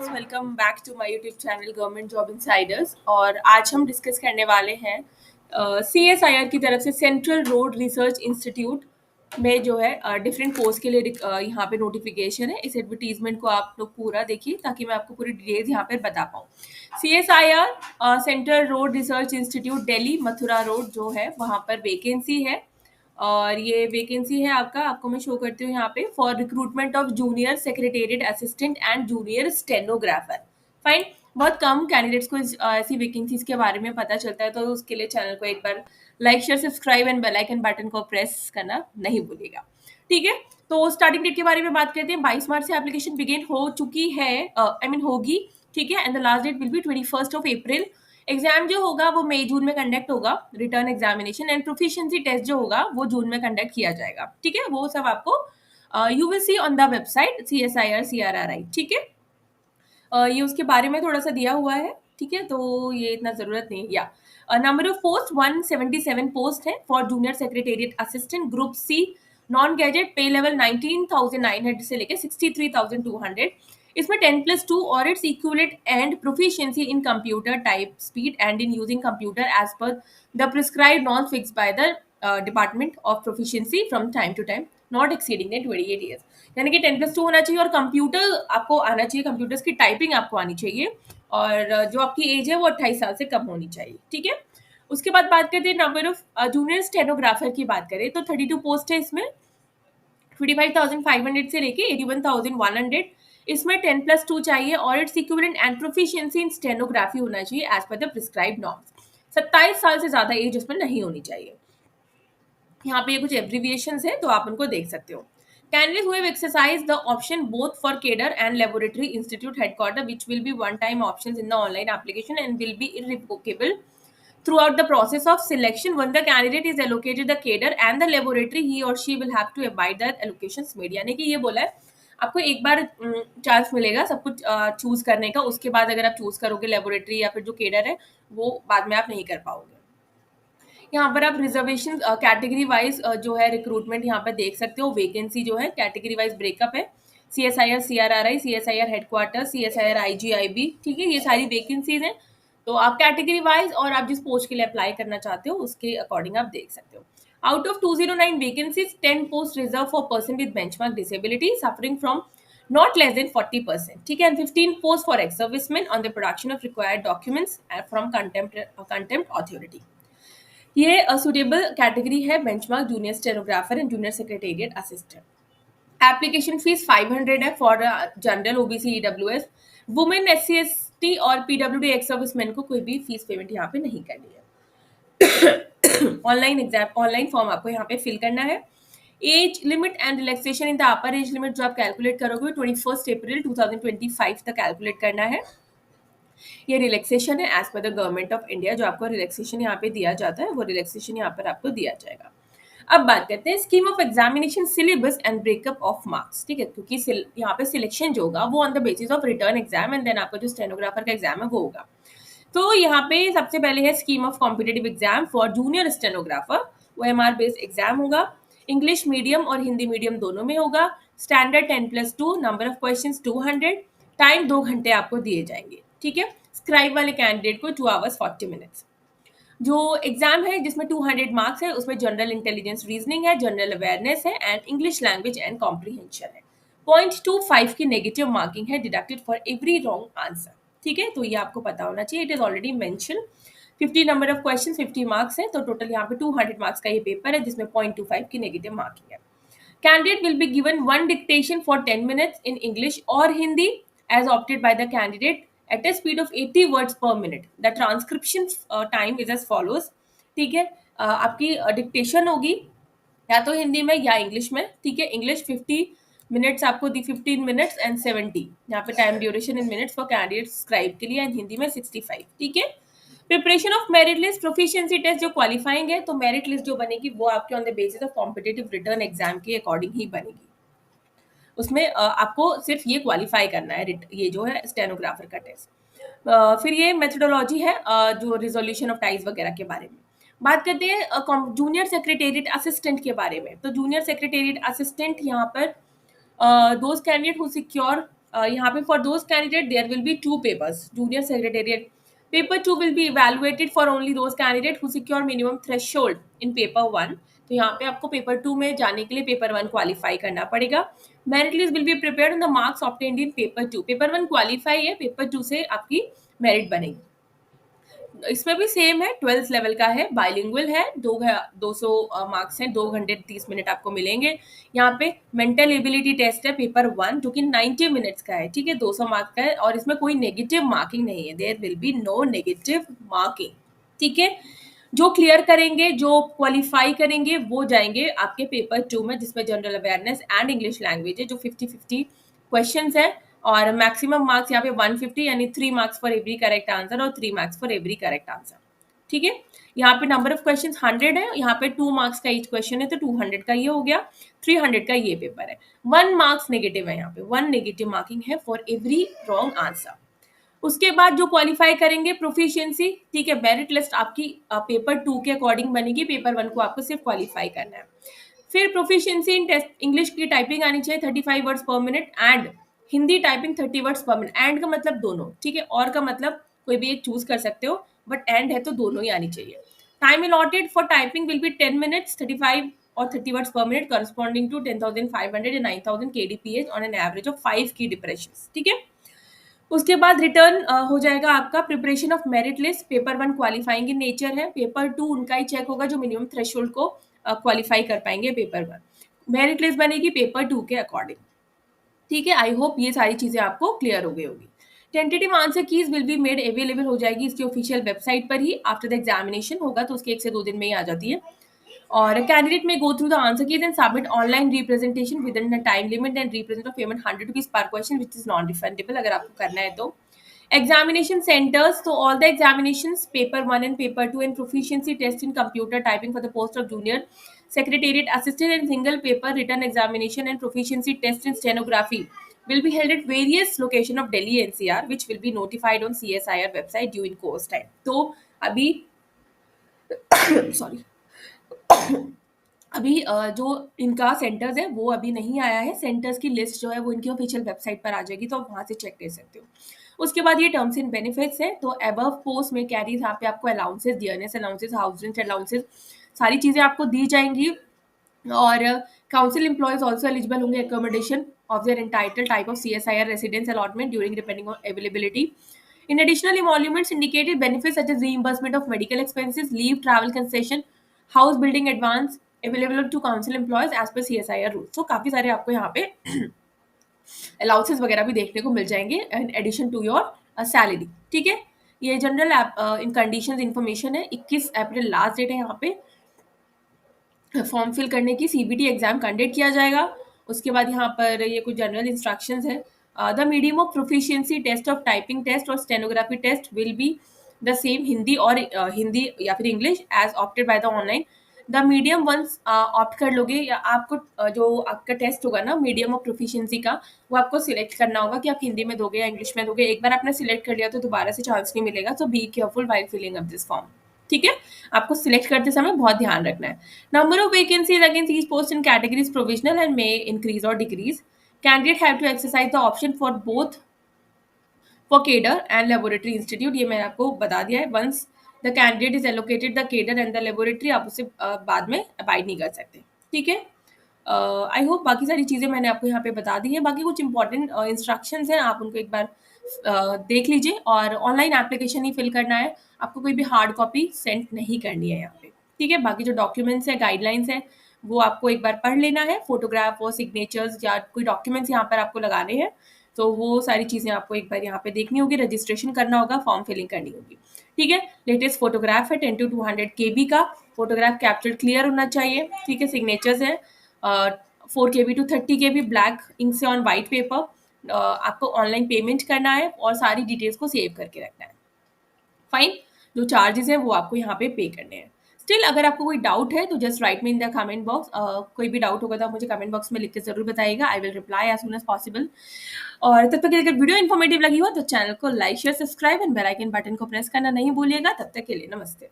Guys, welcome back to my YouTube channel government job insiders. और आज हम discuss करने वाले हैं CSIR की तरफ से सेंट्रल रोड रिसर्च इंस्टीट्यूट में जो है डिफरेंट पोस्ट के लिए यहाँ पे नोटिफिकेशन है। इस एडवर्टीजमेंट को आप लोग पूरा देखिए ताकि मैं आपको पूरी डिटेल्स यहाँ पर बता पाऊँ। CSIR central road research institute Delhi Mathura road जो है वहाँ पर वैकेंसी है। और ये वैकेंसी है आपको मैं शो करती हूँ यहाँ पे for recruitment of junior secretariat assistant and junior stenographer. Fine. बहुत कम कैंडिडेट्स को ऐसी वैकेंसीज के बारे में पता चलता है, तो उसके लिए चैनल को एक बार like share subscribe and bell icon button को प्रेस करना नहीं भूलिएगा। ठीक है, तो स्टार्टिंग डेट के बारे में बात करते हैं। 22 मार्च से एप्लीकेशन बिगिन हो चुकी है, होगी। ठीक है, and the last date will be 21 April. Exam जो होगा वो मई जून में कंडक्ट होगा, written examination and proficiency test जो होगा वो जून में कंडक्ट किया जाएगा। ठीक है, वो सब आपको you will see on the website CSIR CRRI। ठीक है, ये उसके बारे में थोड़ा सा दिया हुआ है। ठीक है, तो ये इतना जरूरत नहीं। या नंबर ऑफ पोस्ट 177 पोस्ट है for junior secretariat assistant group C non gazetted. Pay level 19,900 से लेके 63,200। इसमें 10+2 और its equivalent and proficiency in computer type speed and in using computer as per the prescribed non fix by the department of proficiency from time to time not exceeding 28 years. यानी कि 10+2 होना चाहिए और computer आपको आना चाहिए, computers की typing आपको आनी चाहिए और जो आपकी एज है वो 28 साल से कम होनी चाहिए। ठीक है, उसके बाद बात करते हैं नंबर ऑफ जूनियर स्टेनोग्राफर की बात करें तो 32 पोस्ट है इसमें। 25,500 से लेके 81,100। इसमें 10+2 चाहिए और its equivalent and proficiency in stenography होना चाहिए as per the prescribed norms. 27 साल से ज्यादा एज इसमें नहीं होनी चाहिए। यहाँ पे ये कुछ एब्रिविएशंस है तो आप उनको देख सकते हो। Candidates who have exercised the option both for cadre and laboratory institute headquarter, which will be one-time options in the online application and will be irrevocable throughout the process of selection. When the candidate is allocated the cadre and the laboratory, he or she will have to abide the allocations made। यानी कि ये बोला है आपको एक बार chance मिलेगा सब कुछ चूज करने का, उसके बाद अगर आप चूज करोगे लेबोरेटरी या फिर जो केडर है वो बाद में आप नहीं कर पाओगे। यहाँ पर आप रिजर्वेशन कैटेगरी वाइज जो है रिक्रूटमेंट यहाँ पर देख सकते हो। वैकेंसी जो है कैटेगरी वाइज ब्रेकअप है। CSIR CRRI, CSIR headquarter, CSIR IGIB। ठीक है, ये सारी वैकेंसीज हैं, तो आप कैटेगरी वाइज और आप जिस पोस्ट के लिए अप्लाई करना चाहते हो उसके अकॉर्डिंग आप देख सकते हो। Out of 209 vacancies 10 post reserve for person with benchmark disability suffering from not less than 40%। ठीक है, and 15 posts for ex-servicemen on the production of required documents from contempt authority। ये सुटेबल कैटेगरी है benchmark junior stenographer and junior secretariat assistant. Application fees 500 है for general OBC EWS। Women SC ST और PWD ex serviceman को कोई भी fees payment यहाँ पे नहीं करनी है। ऑनलाइन फॉर्म आपको यहाँ पे फिल करना है। Age limit and relaxation in the upper age limit जो आप कैलकुलेट करोगे 21 अप्रैल 2025 तक कैलकुलेट करना है। ये रिलैक्सेशन है as per the government of India. जो आपको रिलैक्सेशन यहाँ पे दिया जाता है वो रिलैक्सेशन यहाँ पर आपको दिया जाएगा। अब बात करते हैं scheme of examination, syllabus and breakup of marks. ठीक है, क्योंकि यहाँ पे सिलेक्शन जो होगा वो on the basis of written exam and then आपका जो स्टेनोग्राफर का एग्जाम है वो होगा। तो यहाँ पे सबसे पहले है scheme of competitive exam for junior stenographer. वो MR बेस्ड एग्जाम होगा। इंग्लिश मीडियम और हिंदी मीडियम दोनों में होगा। Standard 10+2, number of questions 200, time 2 घंटे आपको दिए जाएंगे। ठीक है, स्क्राइब वाले कैंडिडेट को 2 hours 40 minutes। जो एग्जाम है जिसमें 200 मार्क्स है उसमें जनरल इंटेलिजेंस रीजनिंग है, जनरल अवेयरनेस है and English language and comprehension है। 0.25 की नेगेटिव मार्किंग है deducted for every wrong answer. ठीक है, तो ये आपको पता होना चाहिए। It is already mention. 50 number of question 50 marks है, तो टोटल यहाँ पे 200 मार्क्स का ये पेपर है जिसमें 0.25 की नेगेटिव मार्किंग है। Candidate will be given one dictation for 10 minutes in English or Hindi as opted by the candidate at a speed of 80 words per minute. The transcription time is as follows। ठीक है, आपकी dictation होगी या तो हिंदी में या English में। ठीक है, इंग्लिश 50 मिनट्स आपको दी, 15 मिनट्स एंड 70 यहाँ पे time duration in minutes for candidate scribe के लिए एंड हिंदी में 65। ठीक है, preparation of merit list, proficiency test जो क्वालिफाइंग है तो मेरिट लिस्ट जो बनेगी वो आपके on the basis of competitive written exam के अकॉर्डिंग ही बनेगी। उसमें आपको सिर्फ ये क्वालिफाई करना है, ये जो है स्टेनोग्राफर का टेस्ट। फिर ये मेथोडोलॉजी है जो रिजोल्यूशन ऑफ टाइज वगैरह के बारे में। बात करते हैं जूनियर सेक्रेटेरिएट असिस्टेंट के बारे में। तो जूनियर सेक्रेटेरिएट असिस्टेंट यहाँ पर दोज कैंडिडेट हु सिक्योर यहाँ पे for those candidate there will be 2 papers, junior secretariat paper 2 will be evaluated for only those candidate who secure minimum threshold in paper 1। तो यहाँ पे आपको पेपर 2 में जाने के लिए पेपर 1 क्वालिफाई करना पड़ेगा। Merit list will be prepared on the marks obtained in paper 2। Paper 1 qualify है, पेपर 2 से आपकी मेरिट बनेगी। इसमें भी सेम है, 12th लेवल का है, बाइलिंगुअल है, 200 मार्क्स हैं, 2 घंटे 30 मिनट आपको मिलेंगे। यहाँ पे मेंटल एबिलिटी टेस्ट है पेपर 1 जो कि 90 मिनट्स का है, ठीक है, 200 मार्क्स का है और इसमें कोई नेगेटिव मार्किंग नहीं है, there will be no negative marking, ठीक है। जो क्लियर करेंगे, जो क्वालिफाई करेंगे वो जाएंगे आपके पेपर 2 में, जिसमें general awareness and English language है, जो 50-50 क्वेश्चंस है और मैक्सिमम मार्क्स यहाँ पे 150 यानी 3 marks for every correct answer और 3 marks for every correct answer, ठीक है। यहाँ पे नंबर ऑफ क्वेश्चंस 100 है, यहाँ पे 2 मार्क्स का ईच क्वेश्चन है तो 200 का ये हो गया, 300 का ये पेपर है। 1 मार्क्स नेगेटिव है, यहाँ पे 1 नेगेटिव मार्किंग है फॉर एवरी रॉन्ग आंसर। उसके बाद जो क्वालिफाई करेंगे प्रोफिशिएंसी, ठीक है, मेरिट लिस्ट आपकी पेपर 2 के अकॉर्डिंग बनेगी, पेपर 1 को आपको सिर्फ क्वालिफाई करना है। फिर प्रोफिशिएंसी इन टेस्ट इंग्लिश की टाइपिंग आनी चाहिए 35 वर्ड्स पर minute and Hindi typing 30 words पर मिनट। एंड का मतलब दोनों, ठीक है, और का मतलब कोई भी एक चूज कर सकते हो, बट एंड है तो दोनों ही आनी चाहिए। Time allotted for typing will be 10 minutes, 35 और 30 वर्ड्स पर मिनट करस्पॉन्डिंग टू 10,500 या 9,000 kdph on an average of 5 की डिप्रेशन, ठीक है। उसके बाद रिटर्न हो जाएगा आपका preparation of merit list. Paper 1 qualifying in nature है, पेपर 2 उनका ही चेक होगा जो मिनिमम थ्रेशोल्ड को क्वालिफाई कर पाएंगे पेपर 1। मेरिट लिस्ट बनेगी पेपर 2 के अकॉर्डिंग, ठीक है। आई होप ये सारी चीजें आपको क्लियर हो गई होगी। Tentative answer keys will be made available हो जाएगी इसकी ऑफिशियल वेबसाइट पर ही, आफ्टर द एग्जामिनेशन होगा तो उसके 1 से 2 दिन में ही आ जाती है। और कैंडिडेट में go through the answer keys and submit online representation with in the time limit and represent of payment 100 rupees per question which is non refundable अगर आपको करना है तो। Examination centers, so all the examinations paper 1 and paper 2 and proficiency test in computer typing for the post of junior secretariat assistant and single paper written examination and proficiency test in stenography will be held at various location of Delhi NCR which will be notified on CSIR website due in course time। तो अभी sorry अभी जो इनका centres है वो अभी नहीं आया है, सेंटर्स की लिस्ट जो है वो इनकी ऑफिशियल वेबसाइट पर आ जाएगी तो आप वहाँ से चेक कर सकते हो। उसके बाद ये टर्म्स एंड बेनिफिट्स है, तो अबव पोस्ट में कैरीज यहाँ पे आपको allowances, dearness allowances, house rent allowances, सारी चीज़ें आपको दी जाएंगी। और काउंसिल एम्प्लॉयज ऑल्सो एलिजिबल होंगे accommodation of their entitle type of CSIR residence allotment during depending on availability. In additional emoluments indicated benefits such as reimbursement of medical expenses, leave, travel concession, house building advance available to council employees as per CSIR rules। So काफी सारे आपको यहाँ पे allowances वगैरह भी देखने को मिल जाएंगे in addition to your salary, ठीक है। ये जनरल इन कंडीशंस इंफॉर्मेशन है। 21 अप्रैल लास्ट डेट है यहाँ पे फॉर्म फिल करने की, CBT एग्जाम कंडक्ट किया जाएगा। उसके बाद यहाँ पर ये कुछ जनरल इंस्ट्रक्शंस है। The medium of proficiency test of typing test और stenography test will be the same, Hindi और हिंदी या फिर English as opted by the online. The medium once opt कर लोगे या आपको जो आपका टेस्ट होगा ना मीडियम ऑफ प्रोफिशिएंसी का, वो आपको सिलेक्ट करना होगा कि आप हिंदी में दोगे या इंग्लिश में दोगे। एक बार आपने सिलेक्ट कर लिया तो दोबारा से चांस नहीं मिलेगा, so be careful while filling up this form, ठीक है। आपको सिलेक्ट करते समय बहुत ध्यान रखना है। Number of vacancies against these posts in categories provisional and may increase or decrease। Candidate have to exercise the option for both for cadre and laboratory institute। ये मैंने आपको बता दिया है। once the candidate is allocated the cadre and the laboratory, आप उसे बाद में अबाइड नहीं कर सकते, ठीक है। आई होप बाकी सारी चीज़ें मैंने आपको यहाँ पे बता दी है। बाकी कुछ इंपॉर्टेंट इंस्ट्रक्शंस हैं, आप उनको एक बार देख लीजिए। और ऑनलाइन एप्लीकेशन ही फिल करना है, आपको कोई भी हार्ड कॉपी सेंड नहीं करनी है यहाँ पे, ठीक है। बाकी जो डॉक्यूमेंट्स है, गाइडलाइंस है, वो आपको एक बार पढ़ लेना है। फोटोग्राफ और सिग्नेचर्स या कोई डॉक्यूमेंट्स यहाँ पर आपको लगाने हैं, तो वो सारी चीज़ें आपको एक बार यहाँ पे देखनी होगी, रजिस्ट्रेशन करना होगा, फॉर्म फिलिंग करनी होगी, ठीक है। लेटेस्ट फोटोग्राफ है 10 to 200 KB का फोटोग्राफ, कैप्चर क्लियर होना चाहिए, ठीक है। सिग्नेचर्स है 4 KB to 30 KB black ink से ऑन वाइट पेपर। आपको ऑनलाइन पेमेंट करना है और सारी डिटेल्स को सेव करके रखना है, फाइन। जो चार्जेस हैं वो आपको यहाँ पे पे करने हैं। स्टिल अगर आपको कोई डाउट है तो just right me in the comment box. कोई भी डाउट होगा तो आप मुझे कमेंट बॉक्स में लिख के जरूर बताइएगा, I will reply as soon as possible. और तब तक अगर वीडियो इन्फॉर्मेटिव लगी हो तो चैनल को like share subscribe and bell icon button को प्रेस करना नहीं भूलिएगा। तब तक के लिए नमस्ते।